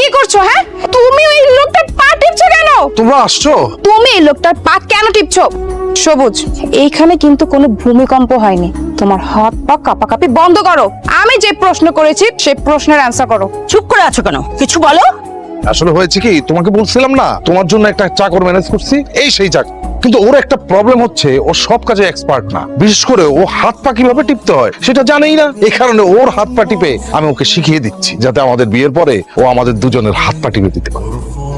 কি করছো? হ্যাঁ, তুমি ওই লোকটার পা টিপছো কেন? তোমরা আসছো? তুমি এই লোকটার পা কেন টিপছো? সবুজ, এইখানে কিন্তু কোনো ভূমিকম্প হয়নি। তোমার হাত পা কাঁপাকাঁপি বন্ধ করো। আমি যে প্রশ্ন করেছি সেই প্রশ্নের অ্যান্সার করো। চুপ করে আছো কেন? কিছু বলো। আসলে হয়েছে কি, তোমাকে বলছিলাম না তোমার জন্য একটা চাকর ম্যানেজ করছি, এই সেই চাকর। কিন্তু ওর একটা প্রবলেম হচ্ছে, ও সব কাজে এক্সপার্ট না। বিশেষ করে ও হাত পা কিভাবে টিপতে হয় সেটা জানেই না। এই কারণে ওর হাত পা টিপে আমি ওকে শিখিয়ে দিচ্ছি, যাতে আমাদের বিয়ের পরে ও আমাদের দুজনের হাত পা টিপে দিতে পারে।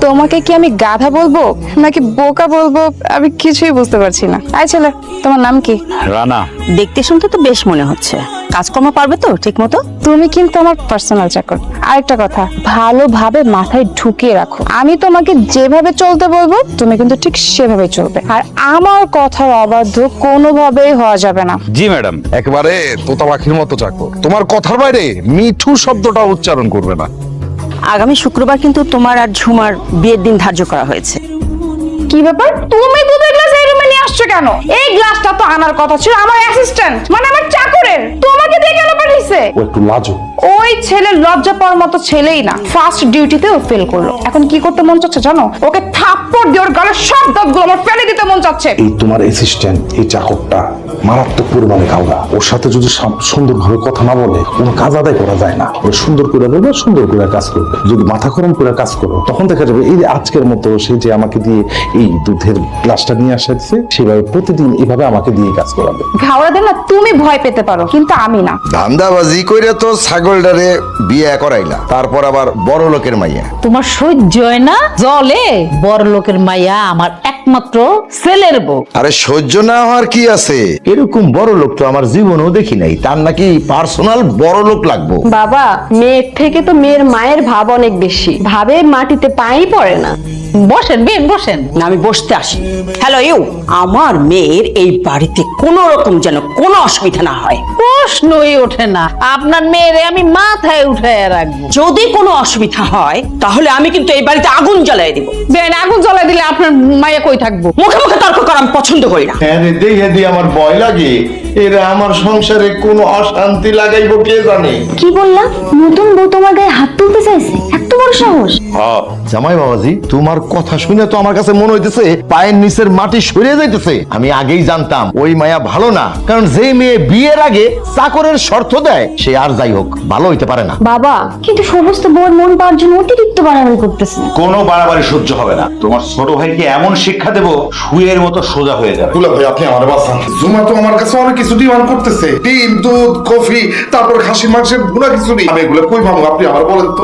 তোমাকে কি আমি গাধা বলবো নাকি বোকা বলবো আমি কিছুই বুঝতে পারছি না। আই ছেলে, তোমার নাম কি? রানা। দেখতে শুনতে তো বেশ মনে হচ্ছে। কাজকর্ম পারবে তো ঠিক মতো? তুমি কিন্তু আমার পার্সোনাল চাকর। আরেকটা কথা, ভালোভাবে মাথায় ঢুকিয়ে রাখো, আমি তোমাকে যেভাবে চলতে বলবো তুমি কিন্তু ঠিক সেভাবে চলবে। আর আমার কথার অবাধ্য কোনোভাবেই হওয়া যাবে না। জি ম্যাডাম। একেবারে তোতা পাখির মতো চাকর, তোমার কথার বাইরে মিঠু শব্দটা উচ্চারণ করবে না। আগামী শুক্রবার কিন্তু তোমার আর ঝুমার বিয়ের দিন ধার্য করা হয়েছে। কি ব্যাপার, তুমি দুধের গ্লাস এই রুমে নিয়ে আসছো কেন? এই গ্লাসটা তো আনার কথা ছিল আমার অ্যাসিস্ট্যান্ট, মানে আমার চাকরের। তোমাকে দিয়ে কেন পাঠিয়েছে? ও একটু লাজুক। ওই ছেলে লজ্জা পাওয়ার মতো ছেলেই না, ফার্স্ট ডিউটিতে ও ফেল করলো। এখন কি করতে মন চাচ্ছে জানো? ওকে থাপ্পড় দিয়ে ওর গালের সব দাঁতগুলো আমার ফেলে দিতে মন চাচ্ছে। এই তোমার অ্যাসিস্ট্যান্ট, এই চাকরটা মারাত্মক পরিমাণে কাউরা। ওর সাথে যদি সুন্দরভাবে কথা না বলে কোনো কাজ আদায় করা যায় না। ও সুন্দর করে বলবে, সুন্দর করে কাজ করবে। যদি মাথা গরম করে কাজ করো তখন দেখা যাবে এই যে আজকের মতো সে যে আমাকে দিয়ে এই দুধের গ্লাসটা নিয়ে আসছে, সেভাবে প্রতিদিন এভাবে আমাকে দিয়ে কাজ করাবে। ঘাওড়াদের না তুমি ভয় পেতে পারো, কিন্তু আমি না। ধান্দাবাজি কইরা তো ছাগলটারে বিয়ে করাইলা, তারপর আবার বড় লোকের মাইয়া। তোমার সহ্য হয় না? জলে বড় লোকের মাইয়া আমার একমাত্র ছেলের বউ। আরে সহ্য না হওয়ার কি আছে? এরকম বড় লোক তো আমার জীবনেও দেখি নাই। তার নাকি পার্সোনাল বড় লোক লাগবো। বাবা, মেয়ের থেকে তো মেয়ের মায়ের ভাব অনেক বেশি। ভাবে মাটিতে পাই পড়ে না। বসেন বেন, বসেন। না, আমি বসতে আসি। হ্যালো ইউ, আমার মেয়ের এই বাড়িতে কোনো রকম যেন কোনো অসুবিধা না হয়। প্রশ্নই ওঠে না, আপনার মেয়েরে আমি মাথায় উঠায় রাখবো। যদি কোনো অসুবিধা হয় তাহলে আমি কিন্তু এই বাড়িতে আগুন জ্বালিয়ে দিব। বেন, আগুন জ্বলাই দিলে আপনার মাইয়া কই থাকবো? মুখে মুখে তর্ক করা আমি পছন্দ করি না। হ্যাঁ রে, দেখে দিয়ে আমার ভয় লাগে। এরা আমার সংসারে কোনো অশান্তি লাগাইবো কে জানে। কি বললা? নতুন বউ তোমার গায়ে হাত তুলতে চাইছে? এত বড় সাহস! জামাই বাবাজি, তোমার কথা শুনে তো আমার কাছে মনে হইতেছে পায়ের নিচের মাটি সরে যাইতেছে। আমি আগেই জানতাম ওই মায়া ভালো না, কারণ যে মেয়ে বিয়ের আগে চাকরের শর্ত দেয় সে আর যাই হোক ভালো হইতে পারে না। বাবা, কিন্তু সমস্ত বউয়ের মন পাওয়ার জন্য অতিরিক্ত বাড়াবাড়ি করতেছে। কোনো বাড়াবাড়ি সহ্য হবে না। তোমার ছোট ভাইকে এমন শিক্ষা দেবো শুয়ের মতো সোজা হয়ে যাবে। দুলা ভাই, আপনি আমার বাঁচান। জুমা তো আমার কাছে অনেক কিছু ডিমান্ড করতেছে, ডিম, দুধ, কফি, তারপর খাসি মাংসের গুলা কিছু নেই। আমি এগুলো কই পাবো আপনি আমার বলেন তো।